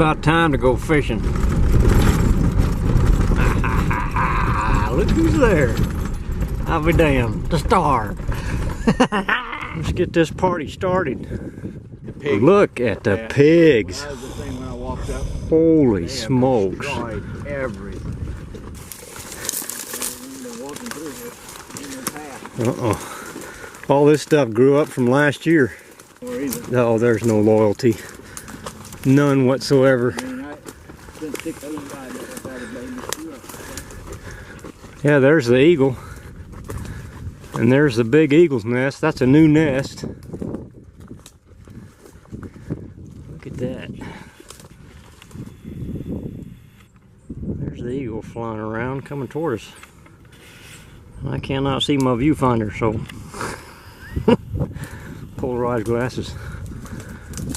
about time to go fishing. Look who's there. I'll be damned. The star. Let's get this party started. Look at the pigs. Holy smokes. All this stuff grew up from last year. Oh, there's no loyalty. None whatsoever. Yeah, there's the eagle. And there's the big eagle's nest. That's a new nest. Look at that. There's the eagle flying around, coming toward us. I cannot see my viewfinder, so polarized glasses.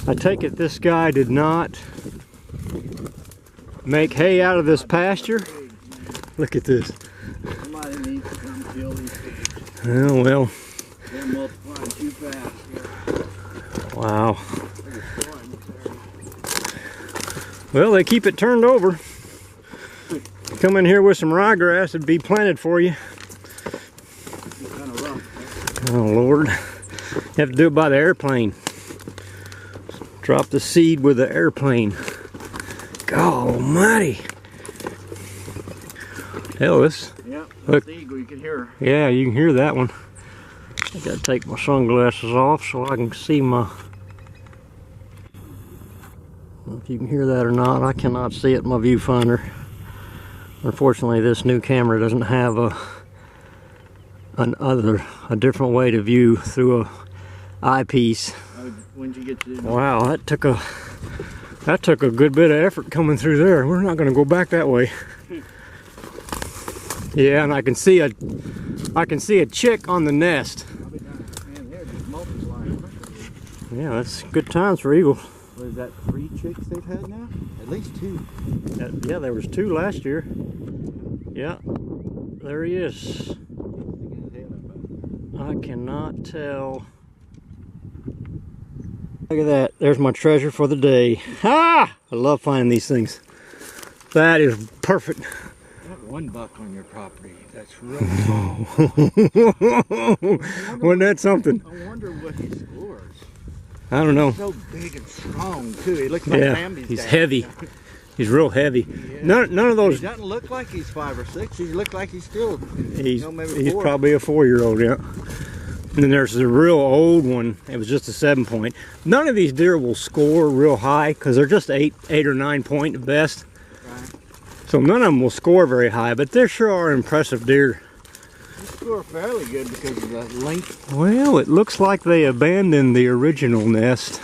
I take it this guy did not make hay out of this pasture. Look at this. Somebody needs to come kill these pigs. Oh well. They're multiplying too fast. Wow. Well, they keep it turned over. Come in here with some ryegrass, it'd be planted for you. Kind of rough. Oh Lord. You have to do it by the airplane. Drop the seed with the airplane. God almighty. Hell, this. Yep, look. The eagle, you can hear her. Yeah, you can hear that one. I gotta take my sunglasses off so I can see my. I don't know if you can hear that or not. I cannot see it in my viewfinder. Unfortunately, this new camera doesn't have a different way to view through a eyepiece. When'd you get to do? Wow, that took a good bit of effort coming through there. We're not going to go back that way. Yeah, and I can see a chick on the nest. Man, they're just multiplying. Yeah, that's good times for eagles. What is that, 3 chicks they've had now? At least 2. Yeah, there was 2 last year. Yeah, there he is. I cannot tell. Look at that. There's my treasure for the day. Ha! I love finding these things. That is perfect. Got 1 buck on your property. That's really small. Wasn't that something? I wonder what he scores. I don't know. He's so big and strong too. He looks like Bambi's he's dad. heavy. He's real heavy. Yeah. None of those. He doesn't look like he's 5 or 6. He looks like he's still. He's maybe 4. probably a 4-year-old. Yeah. And then there's the real old one. It was just a 7-point. None of these deer will score real high because they're just 8 or 9 point at best. Right. So none of them will score very high, but there sure are impressive deer. They score fairly good because of the length. Well, it looks like they abandoned the original nest.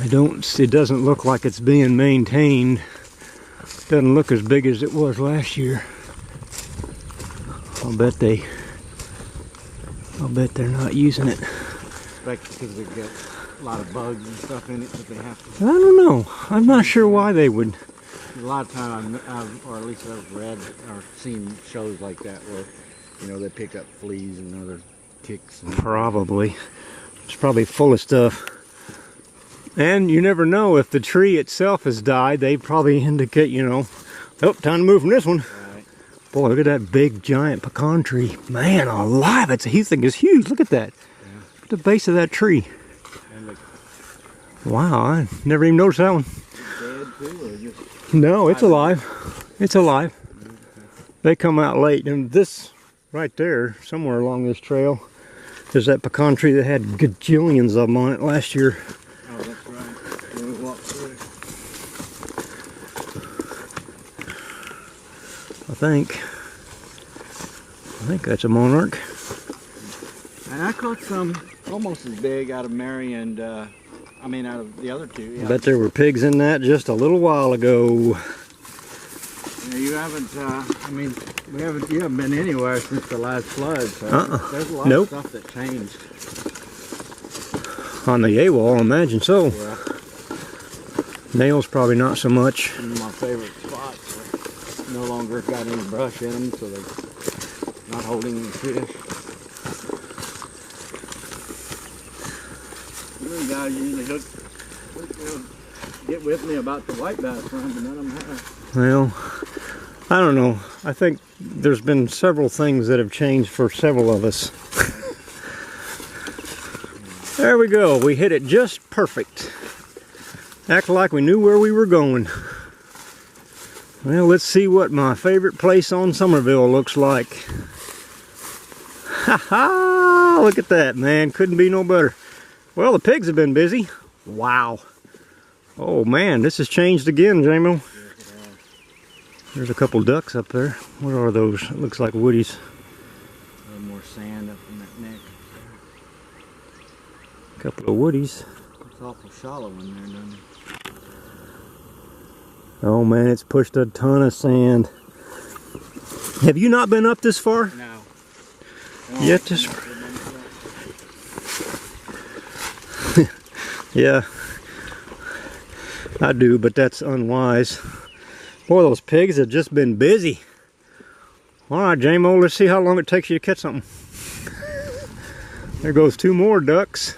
It doesn't look like it's being maintained. Doesn't look as big as it was last year. I'll bet they're not using it. Because they get a lot of bugs and stuff in it that they have to. I don't know. I'm not sure why they would. A lot of time, or at least I've read or seen shows like that where, they pick up fleas and other ticks. Probably. It's probably full of stuff. And you never know if the tree itself has died. They probably indicate, oh, time to move from this one. Right. Boy, look at that big giant pecan tree. Man alive, he thing is huge. Look at that. Yeah. Look at the base of that tree. And look, wow, I never even noticed that one. dead too, or just No, it's alive. It's alive. They come out late, and this right there, somewhere along this trail, is that pecan tree that had gajillions of them on it last year. Oh, that's right. We walked through it. I think that's a monarch. And I caught some almost as big out of Mary and, out of the other 2. Yeah. I bet there were pigs in that just a little while ago. You haven't, you haven't been anywhere since the last flood, so there's a lot of stuff that changed. On the AWOL, I imagine so. Yeah. Nails probably not so much. Some of my favorite spots no longer got any brush in them, so they're not holding any fish. You guys usually get get with me about the white bass run, but none of them have. Well, I don't know. I think there's been several things that have changed for several of us. There we go. We hit it just perfect. Act like we knew where we were going. Well, let's see what my favorite place on Somerville looks like. Ha ha! Look at that, man. Couldn't be no better. Well, the pigs have been busy. Wow. Oh man, this has changed again, JMoe. There's a couple ducks up there. What are those? It looks like woodies. A little more sand up in that neck. A couple of woodies. It's awful shallow in there, doesn't it? Oh man, it's pushed a ton of sand. Have you not been up this far? No. Yet this. Yeah, I do, but that's unwise. Boy, those pigs have just been busy. All right, JMoe, let's see how long it takes you to catch something. There goes two more ducks.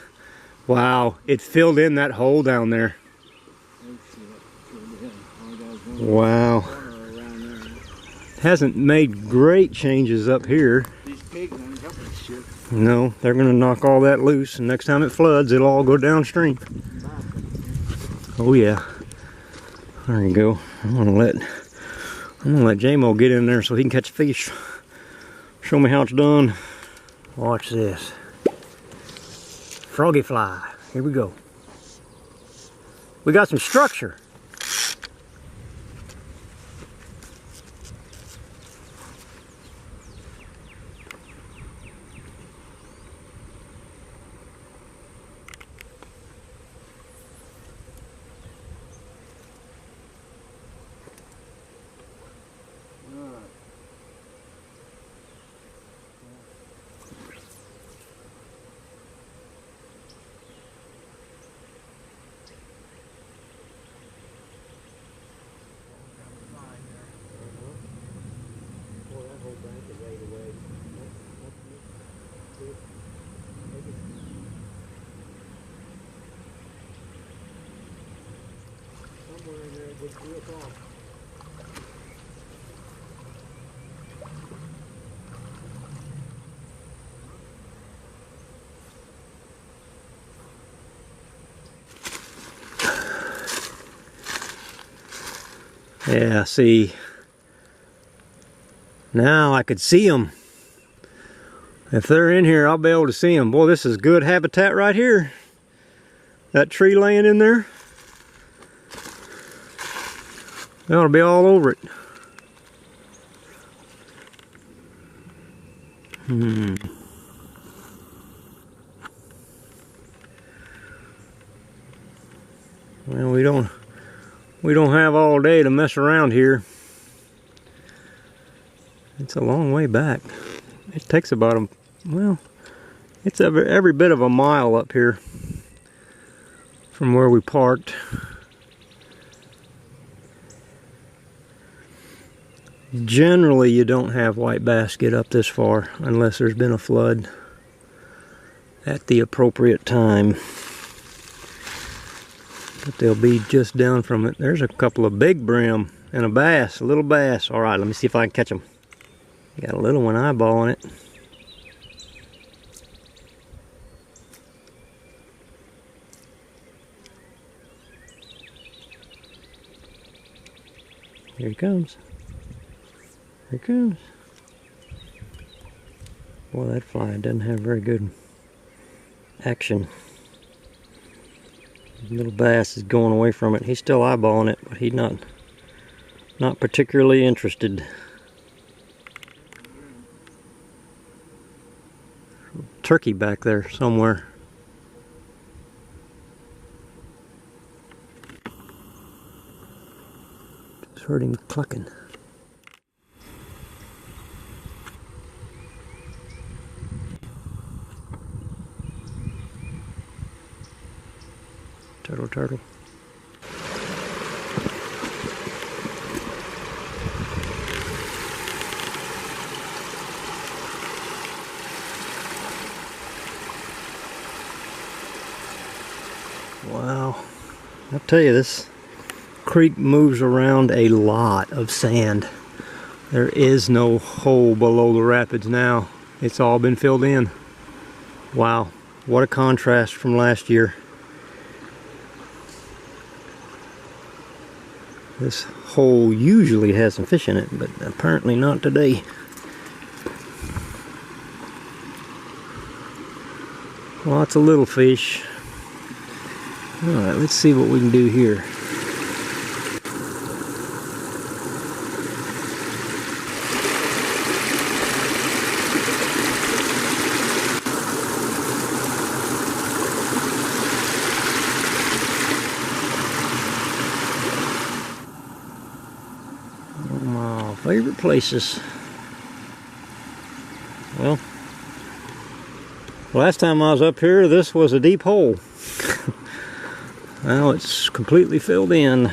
Wow, it filled in that hole down there. Wow. Hasn't made great changes up here. These pigs aren't helping shit. No, they're gonna knock all that loose, and next time it floods, it'll all go downstream. Oh yeah. There you go. I'm gonna let JMoe get in there so he can catch fish. Show me how it's done. Watch this. Froggy fly. Here we go. We got some structure. Somewhere in there it gets real calm. Yeah, see. Now I could see them. If they're in here, I'll be able to see them. Boy, this is good habitat right here. That tree laying in there. They ought to be all over it. Well, we don't have all day to mess around here. It's a long way back. It takes about it's every bit of a mile up here from where we parked. Generally, you don't have white bass get up this far unless there's been a flood at the appropriate time. But they'll be just down from it. There's a couple of big brim and a bass, a little bass. All right, let me see if I can catch them. Got a little one eyeballing it. Here he comes. Here he comes. Boy, that fly doesn't have very good action. The little bass is going away from it. He's still eyeballing it, but he's not particularly interested. Turkey back there somewhere. Just heard him clucking. Turtle, turtle. Wow, I'll tell you, this creek moves around a lot of sand. There is no hole below the rapids now. It's all been filled in. Wow, what a contrast from last year. This hole usually has some fish in it, but apparently not today. Lots of little fish. Alright, let's see what we can do here. My favorite places. Well, last time I was up here, this was a deep hole. Now it's completely filled in.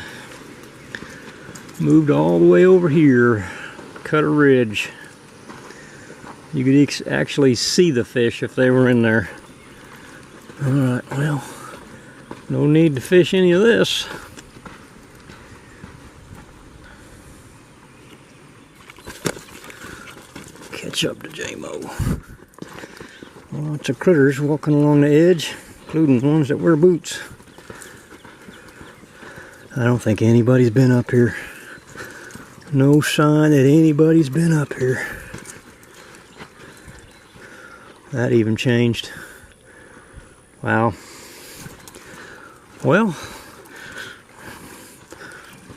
Moved all the way over here. Cut a ridge. You could actually see the fish if they were in there. Alright, well, no need to fish any of this. Catch up to JMoe. Lots of critters walking along the edge, including ones that wear boots. I don't think anybody's been up here. No sign that anybody's been up here. That even changed. Wow. Well,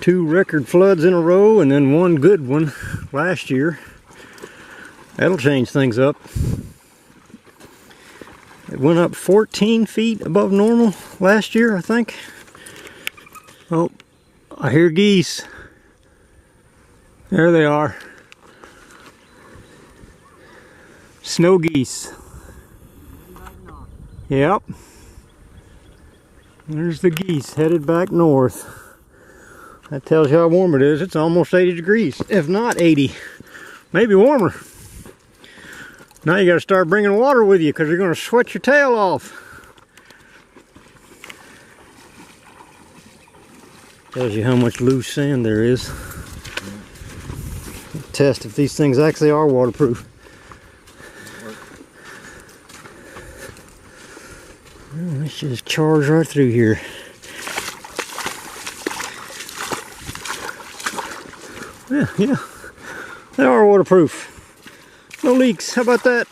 2 record floods in a row and then 1 good one last year. That'll change things up. It went up 14 feet above normal last year, I think. Oh, I hear geese. There they are. Snow geese. Yep. There's the geese headed back north. That tells you how warm it is. It's almost 80 degrees, if not 80. Maybe warmer. Now you got to start bringing water with you because you're going to sweat your tail off. Tells you how much loose sand there is. Test if these things actually are waterproof. Well, let's just charge right through here. Yeah, they are waterproof. No leaks, how about that?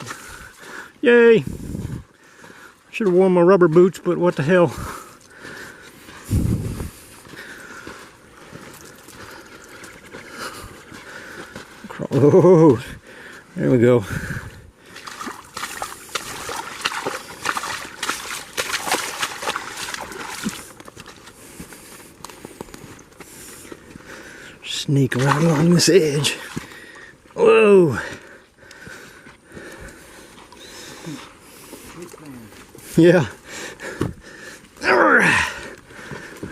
Yay! Should have worn my rubber boots, but what the hell. Oh, there we go. Sneak right along this edge. Whoa! Yeah. There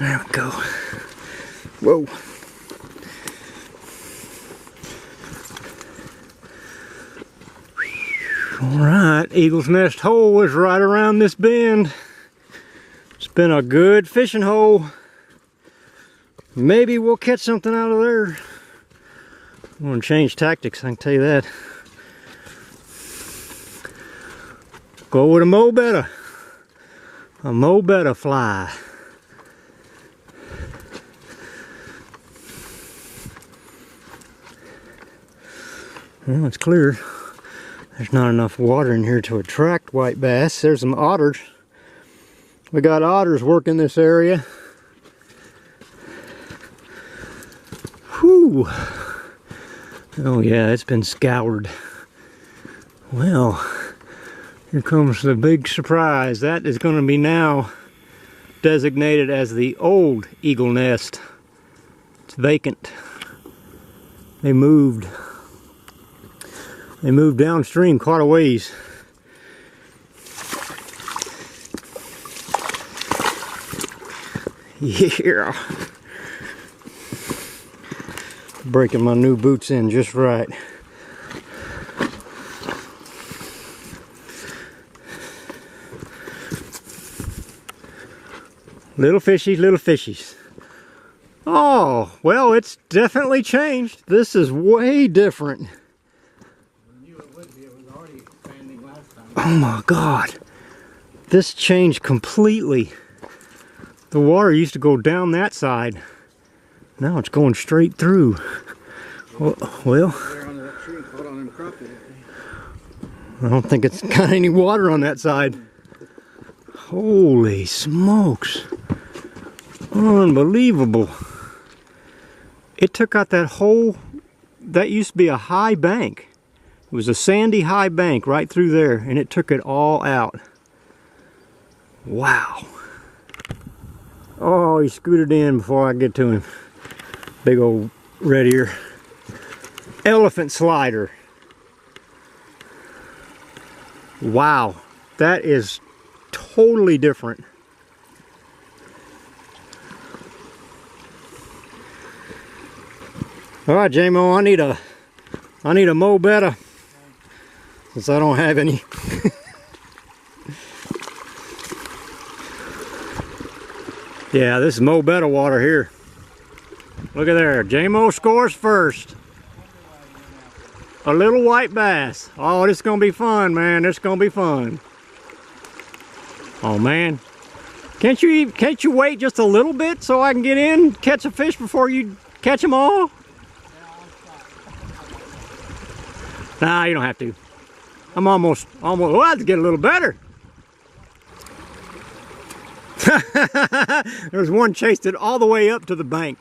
we go. Whoa. Alright, Eagle's Nest hole is right around this bend. It's been a good fishing hole. Maybe we'll catch something out of there. I'm going to change tactics, I can tell you that. Go with a Moe Betta. A Moe Betta fly. Well, it's clear. There's not enough water in here to attract white bass. There's some otters. We got otters working this area. Whew. Oh yeah, it's been scoured. Well, here comes the big surprise. That is going to be now designated as the old Eagle Nest. It's vacant. They moved. They moved downstream quite a ways. Yeah. Breaking my new boots in just right. Little fishies, little fishies. Oh, well, it's definitely changed. This is way different. I knew it would be. It was already expanding last time. Oh my God. This changed completely. The water used to go down that side. Now it's going straight through. Well, They're under that tree and caught on them crappie. I don't think it's got any water on that side. Holy smokes. Unbelievable. It took out that whole, that used to be a high bank. It was a sandy high bank right through there, and it took it all out. Wow. Oh, he scooted in before I get to him. Big old red ear. Elephant slider. Wow. That is totally different. All right, JMoe, I need a Moe better, since I don't have any. Yeah, this is Moe better water here. Look at there, JMoe scores first. A little white bass. Oh, this is gonna be fun, man. This is gonna be fun. Oh man, can't you wait just a little bit so I can get in, catch a fish before you catch them all? Nah, you don't have to. I'm almost, well, I have to get a little better. There's one chased it all the way up to the bank.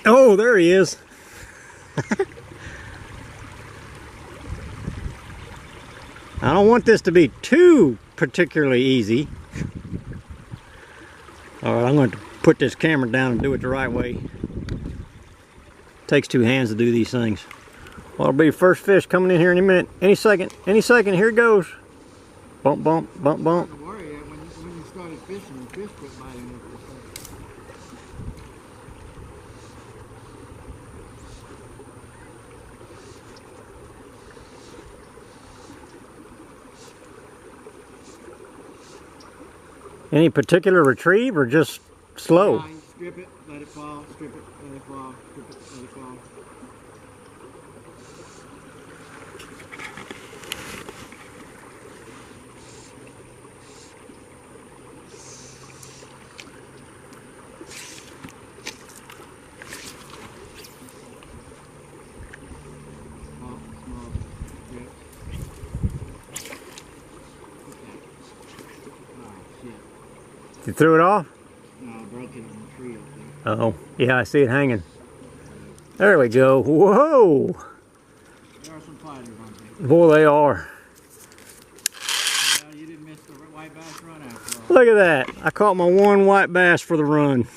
Oh, there he is. I don't want this to be too particularly easy. Alright, I'm going to put this camera down and do it the right way. Takes two hands to do these things. Well, it'll be first fish coming in here in a minute. Any second, here it goes. Bump, bump, bump, bump. Don't worry, when you started fishing, the fish quit biting up. Any particular retrieve or just slow? Strip it, let it fall, strip it, let it fall, strip it, let it fall. You threw it off? No, I broke it on the tree up there. Oh, yeah, I see it hanging. There we go. Whoa! There are some fighters on there. Boy, they are. Well, you didn't miss the white bass run after all. Look at that. I caught my one white bass for the run.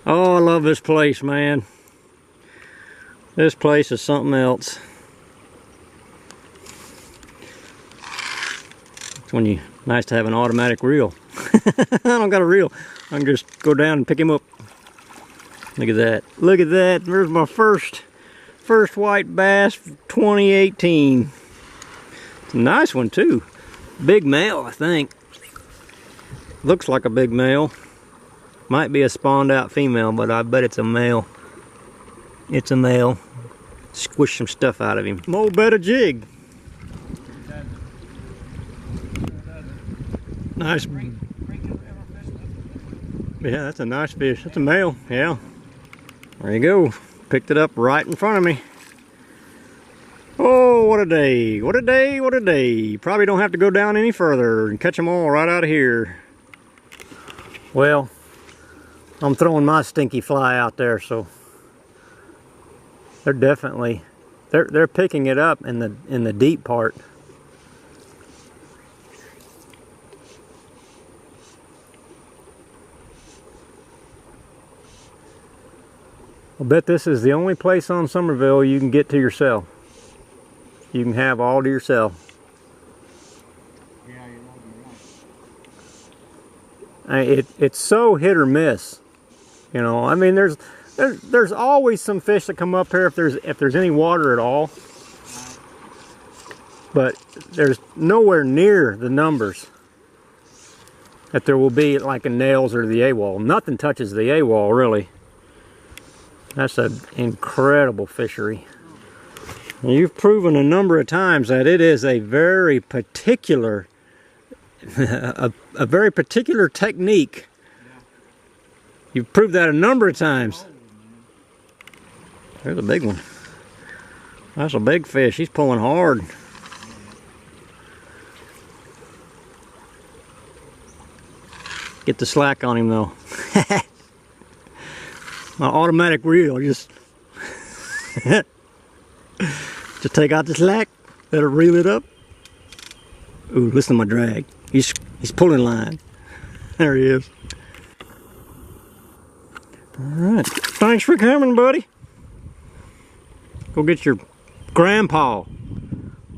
Oh, I love this place, man. This place is something else. It's when you, nice to have an automatic reel. I don't got a reel. I can just go down and pick him up. Look at that. Look at that. There's my first white bass for 2018. It's a nice one too. Big male, I think. Looks like a big male. Might be a spawned out female, but I bet it's a male. It's a male. Squish some stuff out of him. Moe better jig. Nice. Yeah, that's a nice fish. That's a male. Yeah. There you go. Picked it up right in front of me. Oh, what a day. What a day. What a day. Probably don't have to go down any further and catch them all right out of here. Well, I'm throwing my stinky fly out there, so they're definitely they're picking it up in the deep part. I bet this is the only place on Somerville you can get to yourself. You can have all to yourself. Yeah, you're right. It's so hit or miss. You know, I mean, there's always some fish that come up here if there's any water at all. but there's nowhere near the numbers that there will be like in Nails or the A-wall. Nothing touches the A-wall, really. That's an incredible fishery. And you've proven a number of times that it is a very particular, a very particular technique. You've proved that a number of times. There's a big one. That's a big fish. He's pulling hard. Get the slack on him though. My automatic reel just take out the slack, let it reel it up. Ooh, listen to my drag. He's pulling line. There he is. Alright. Thanks for coming, buddy. Go get your grandpa.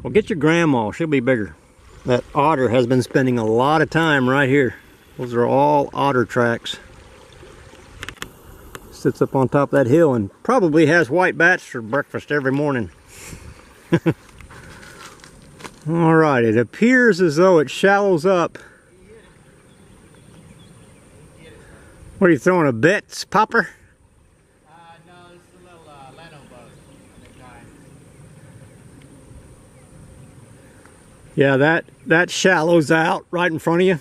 Well, get your grandma. She'll be bigger. That otter has been spending a lot of time right here. Those are all otter tracks. Sits up on top of that hill and probably has white bats for breakfast every morning. Alright, it appears as though it shallows up. What are you throwing, a Betts popper? No, it's a little Leno boat. Yeah, that shallows out right in front of you.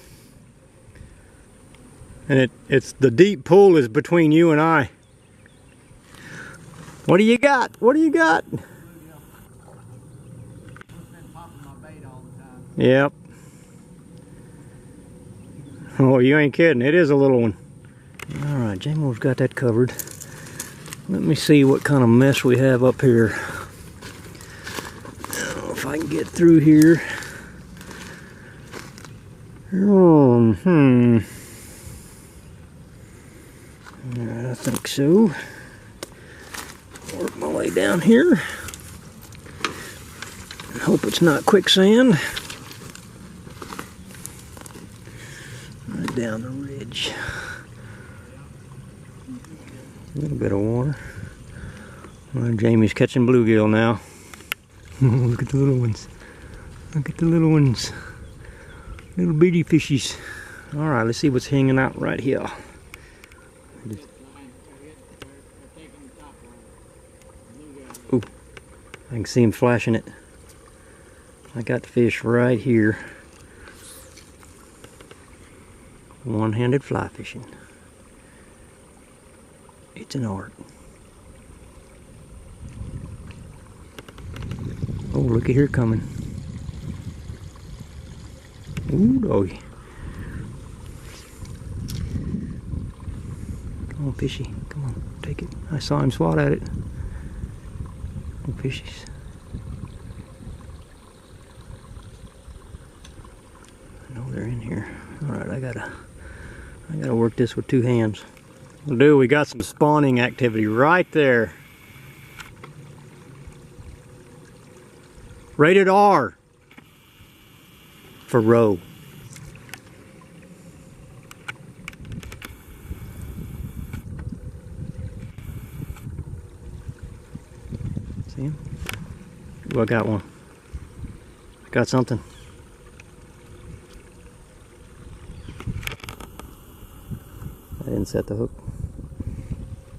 And it's the deep pool is between you and I. What do you got? What do you got? Yep. Oh, you ain't kidding. It is a little one. Alright, JMoe's got that covered. Let me see what kind of mess we have up here. I don't know if I can get through here. I think so. Work my way down here. Hope it's not quicksand. Right down the ridge. A little bit of water. Well, Jamie's catching bluegill now. Look at the little ones. Look at the little ones. Little bitty fishies. Alright, let's see what's hanging out right here. Ooh, I can see him flashing it. I got the fish right here. One-handed fly fishing. It's an art. Oh, look at here coming. Ooh, doggy. Come on, fishy. Come on, take it. I saw him swat at it. Oh, fishies. I know they're in here. Alright, I gotta work this with two hands. We got some spawning activity right there. Rated R for roe. See him? Ooh, I got one. I got something. I didn't set the hook,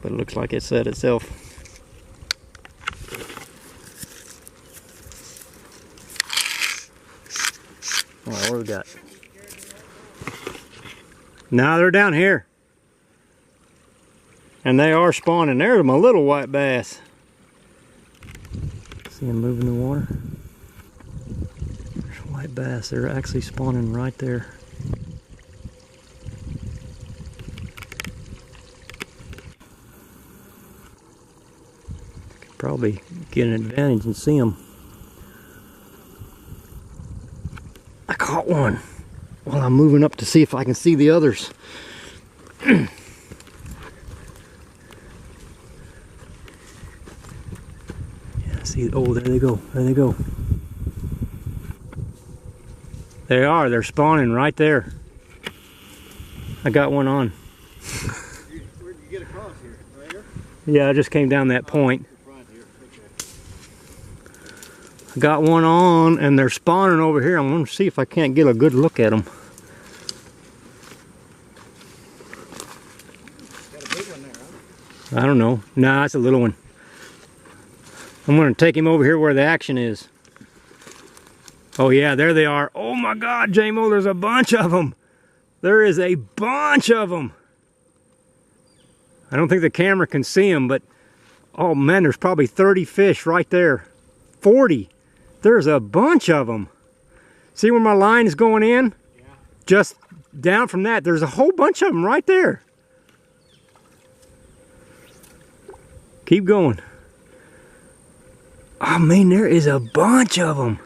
but it looks like it set itself. Alright, what do we got? Now they're down here. And they are spawning. There's my little white bass. See them moving in the water? There's white bass. They're actually spawning right there. Probably get an advantage and see them. I caught one while I'm moving up to see if I can see the others. Yeah, see, oh, there they go, there they go. They are, they're spawning right there. I got one on. Where'd you get across here? Right here? Yeah, I just came down that point. I got one on, and they're spawning over here. I'm going to see if I can't get a good look at them. Got a big one there, huh? I don't know. Nah, it's a little one. I'm going to take him over here where the action is. Oh yeah, there they are. Oh my God, JMoe, there's a bunch of them. There is a bunch of them. I don't think the camera can see them, but oh man, there's probably 30 fish right there. 40. There's a bunch of them. See where my line is going in? Yeah. Just down from that, there's a whole bunch of them right there. Keep going. Oh man, there is a bunch of them.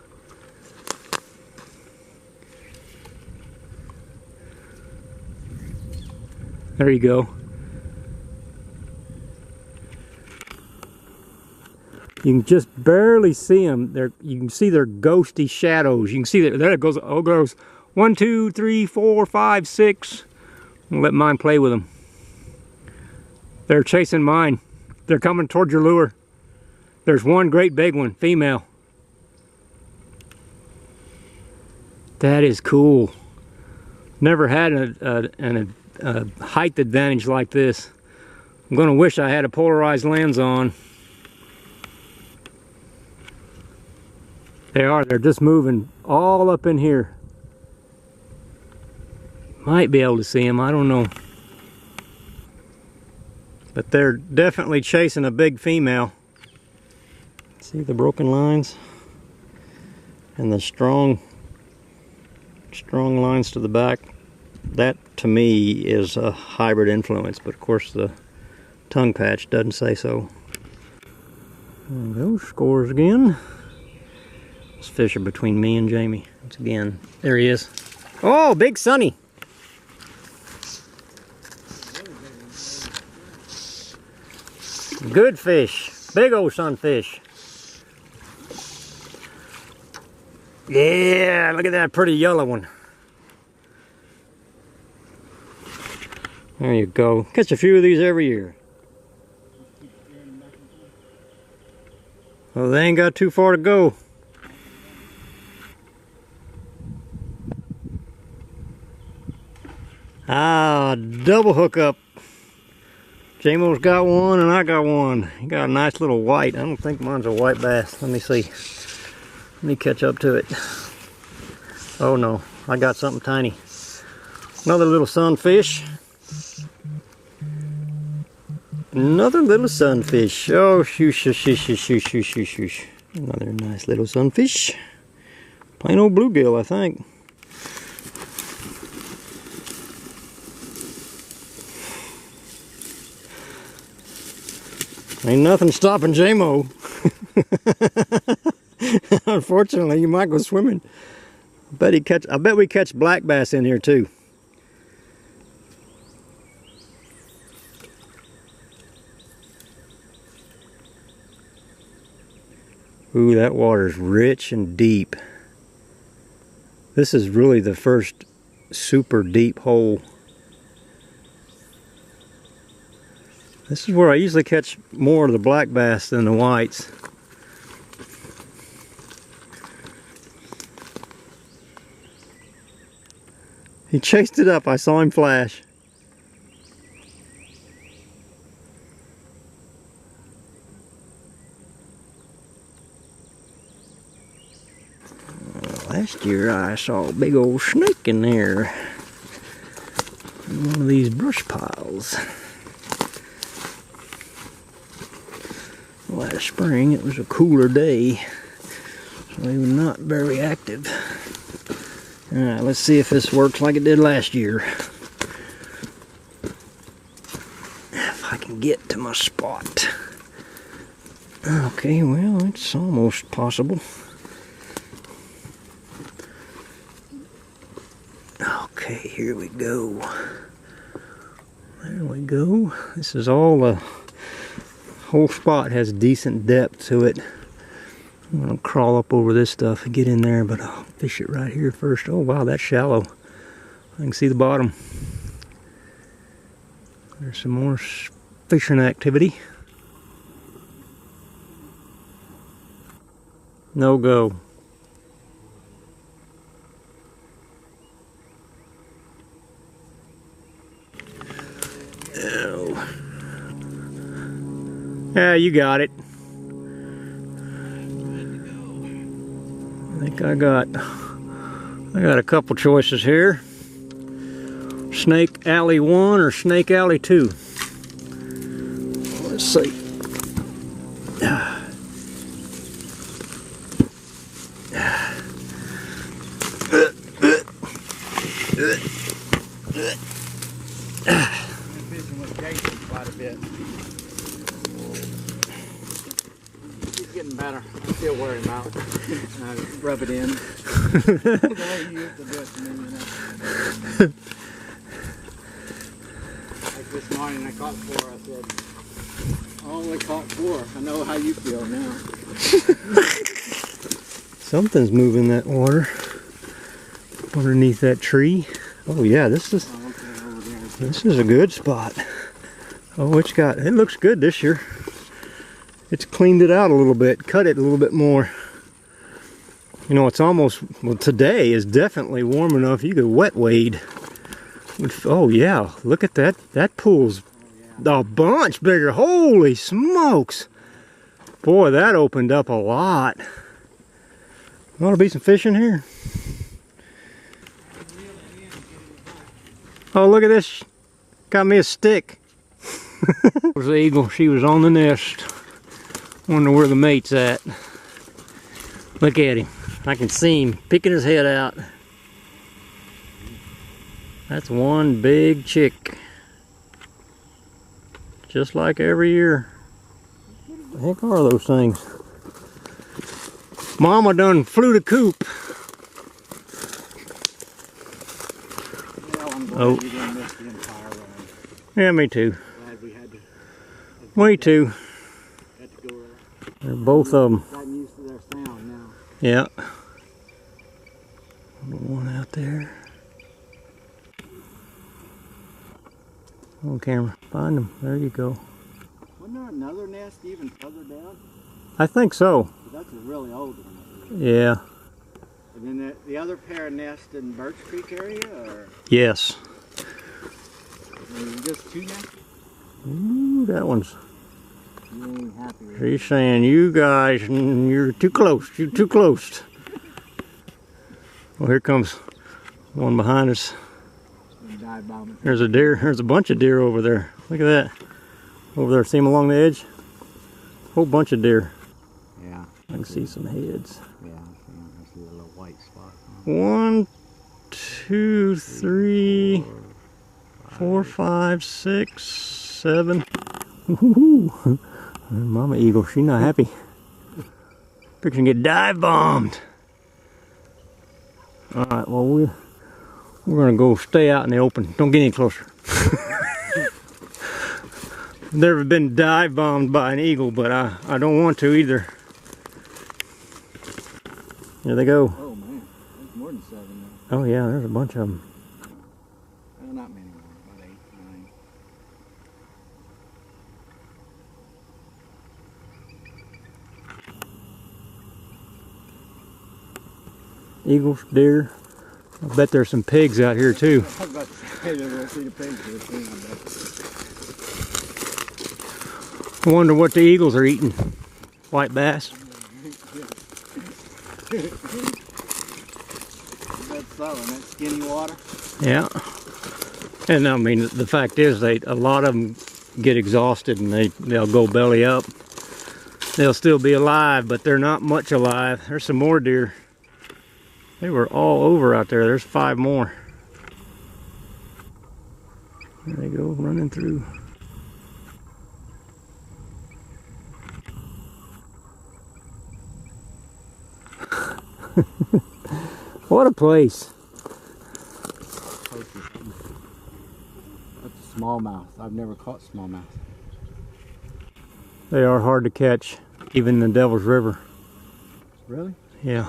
There you go. You can just barely see them. You can see their ghosty shadows. You can see that. There it goes. Oh, goes 1, 2, 3, 4, 5, 6. I'll let mine play with them. They're chasing mine. They're coming towards your lure. There's one great big one, female. That is cool. Never had a height advantage like this. I'm gonna wish I had a polarized lens on. They're just moving all up in here. Might be able to see them, I don't know. But they're definitely chasing a big female. See the broken lines? And the strong lines to the back. That to me is a hybrid influence, but of course the tongue patch doesn't say so. There we go, scores again. This fish are between me and Jamie. Once again, there he is. Oh, big Sonny. Good fish, big old sunfish. Yeah, look at that pretty yellow one. There you go. Catch a few of these every year. Well, they ain't got too far to go. Ah, double hookup. JMoe's got one and I got one. He got a nice little white. I don't think mine's a white bass. Let me see. Let me catch up to it. Oh no, I got something tiny. Another little sunfish. Another little sunfish. Oh, shoosh, shoosh, shoosh, shoosh, shoosh, shoosh. Another nice little sunfish. Plain old bluegill, I think. Ain't nothing stopping JMoe. Unfortunately, you might go swimming. I bet we catch black bass in here too. Ooh, that water's rich and deep. This is really the first super deep hole. This is where I usually catch more of the black bass than the whites. He chased it up. I saw him flash. Last year I saw a big old snake in there. In one of these brush piles. Last spring it was a cooler day, so he was not very active. Alright, let's see if this works like it did last year. If I can get to my spot. Okay, well, it's almost possible. Okay, here we go. There we go. This is all the whole spot has decent depth to it. I'm gonna crawl up over this stuff and get in there, but I'll fish it right here first. Oh wow, that's shallow. I can see the bottom. There's some more fishing activity. No go. Oh. Yeah, you got it. I think I got a couple choices here. Snake Alley 1 or Snake Alley 2. Let's see. Fishing with Jason quite a bit. He's getting better. I still wear him out. I rub it in. The way he used to do it to me, you know. Like this morning I caught 4. I said, I only caught 4. I know how you feel now. Something's moving that water underneath that tree. Oh yeah, this is a good spot. Oh, it looks good this year. It's cleaned it out a little bit, cut it a little bit more. You know, it's almost, well, today is definitely warm enough you could wet wade. Oh yeah, look at that. That pool's a bunch bigger. Holy smokes. Boy, that opened up a lot. Ought to be some fish in here. Oh, look at this. Got me a stick. There's the eagle. She was on the nest. Wonder where the mate's at. Look at him. I can see him picking his head out. That's one big chick. Just like every year. What the heck are those things? Mama done flew the coop. Well, I'm glad Oh. you didn't miss the entire run. Yeah, me too. Glad we had to. Me too. Had to go around. They're both of them. Gotten used to their sound now. Yeah. One out there. On camera. Find them. There you go. Wasn't there another nest even further down? I think so. That's a really old one. Yeah. And then the other pair nest in Birch Creek area, or Yes. just 2 nests? Ooh, that one's. You ain't happy with She's saying, you guys, you're too close. You're too close. Well, here comes one behind us. it. Dive bombing. There's a deer. There's a bunch of deer over there. Look at that. Over there. See them along the edge? Whole bunch of deer. Yeah. I can see some heads. Yeah, I see a little white spot. 1, 2, 3, 4, 5, 6, 7. Woohoo! Mama eagle, she's not happy. Fixing to get dive bombed. All right, well we're gonna go stay out in the open. Don't get any closer. Never been dive bombed by an eagle, but I don't want to either. There they go. Oh man, there's more than 7 now. Oh yeah, there's a bunch of them. Well, not many more, about 8, 9. Eagles, deer. I bet there's some pigs out here too. I was about to say that we'll see the pigs here soon, I bet. I wonder what the eagles are eating. White bass. That's so, in that skinny water. Yeah. And I mean, the fact is, a lot of them get exhausted and they'll go belly up. They'll still be alive, but they're not much alive. There's some more deer. They were all over out there. There's 5 more. There they go, running through. What a place. That's a smallmouth. I've never caught smallmouth. They are hard to catch, even in the Devil's River. Really? Yeah.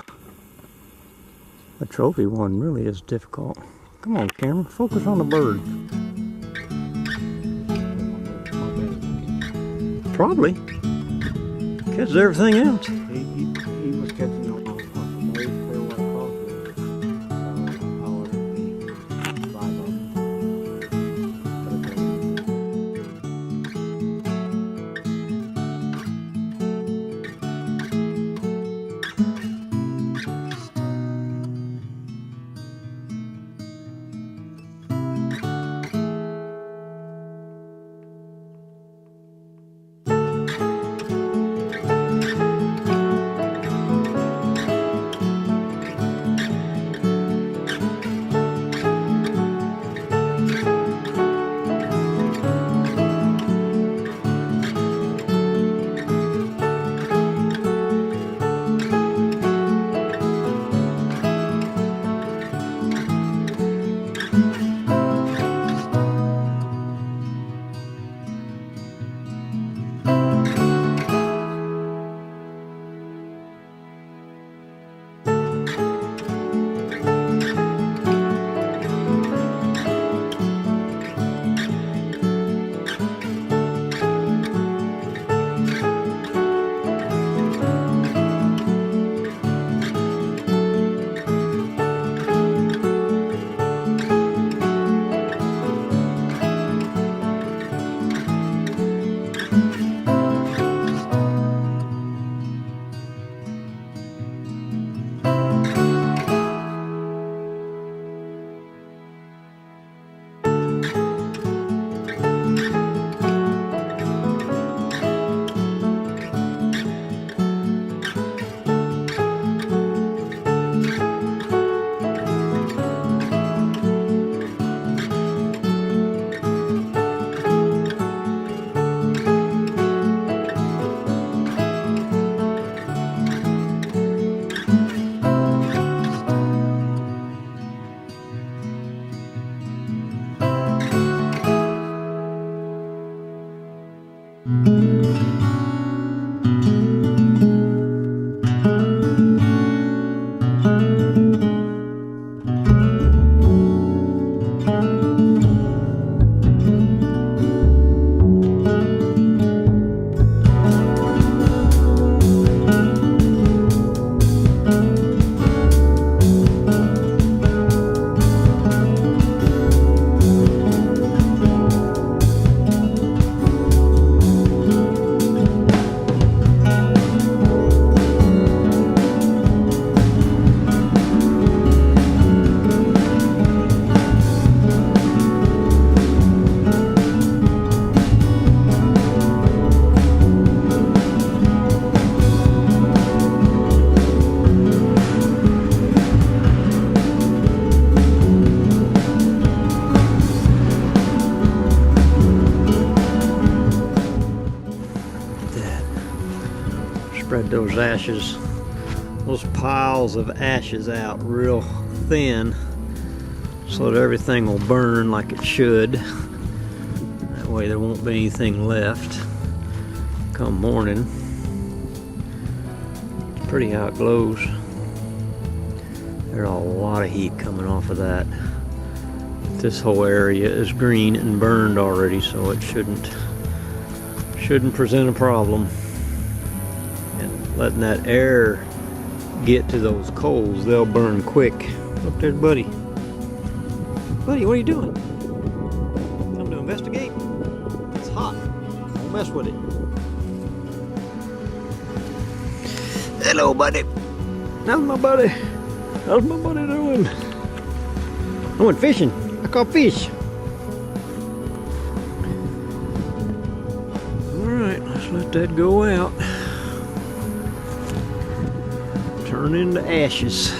A trophy one really is difficult. Come on, camera, focus on the bird. Probably. Catches everything else. He was catching Spread those ashes, those piles of ashes out real thin so that everything will burn like it should. That way there won't be anything left come morning. It's pretty how it glows. There's a lot of heat coming off of that. This whole area is green and burned already, so it shouldn't present a problem. Letting that air get to those coals, they'll burn quick. Look, there's Buddy. Buddy, what are you doing? Come to investigate? It's hot. Don't mess with it. Hello, buddy. How's my buddy? How's my buddy doing? I went fishing. I caught fish. Alright, let's let that go out. Turn into ashes.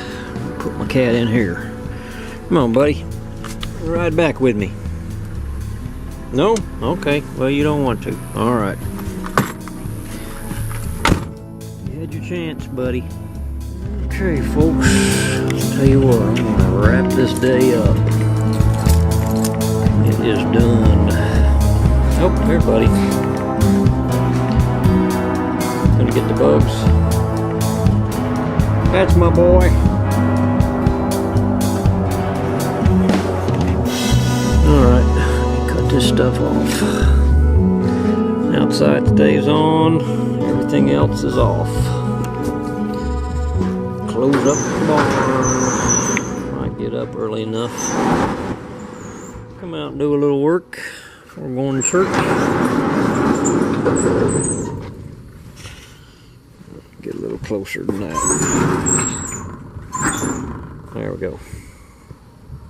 Put my cat in here. Come on, buddy. Ride back with me. No? Okay. Well, you don't want to. All right. You had your chance, buddy. Okay, folks. I'll tell you what. I'm gonna wrap this day up. It is done. Oh, here, buddy. Gonna get the bugs. That's my boy. Alright, let me cut this stuff off. Outside stays on, everything else is off. Close up the barn. Might get up early enough. Come out and do a little work before going to church. Get a little closer than that. There we go.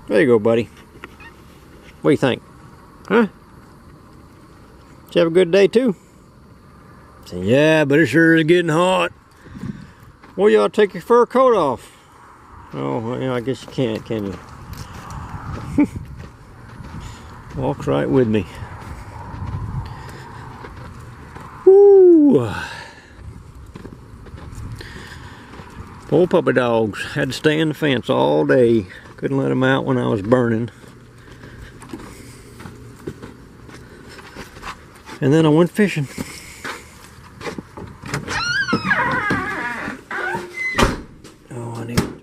There you go, buddy. What do you think? Huh? Did you have a good day too? Say, yeah, but it sure is getting hot. Well, you ought to take your fur coat off. Oh, well, I guess you can't, can you? Walks right with me. Woo! Poor puppy dogs. Had to stay in the fence all day. Couldn't let them out when I was burning. And then I went fishing.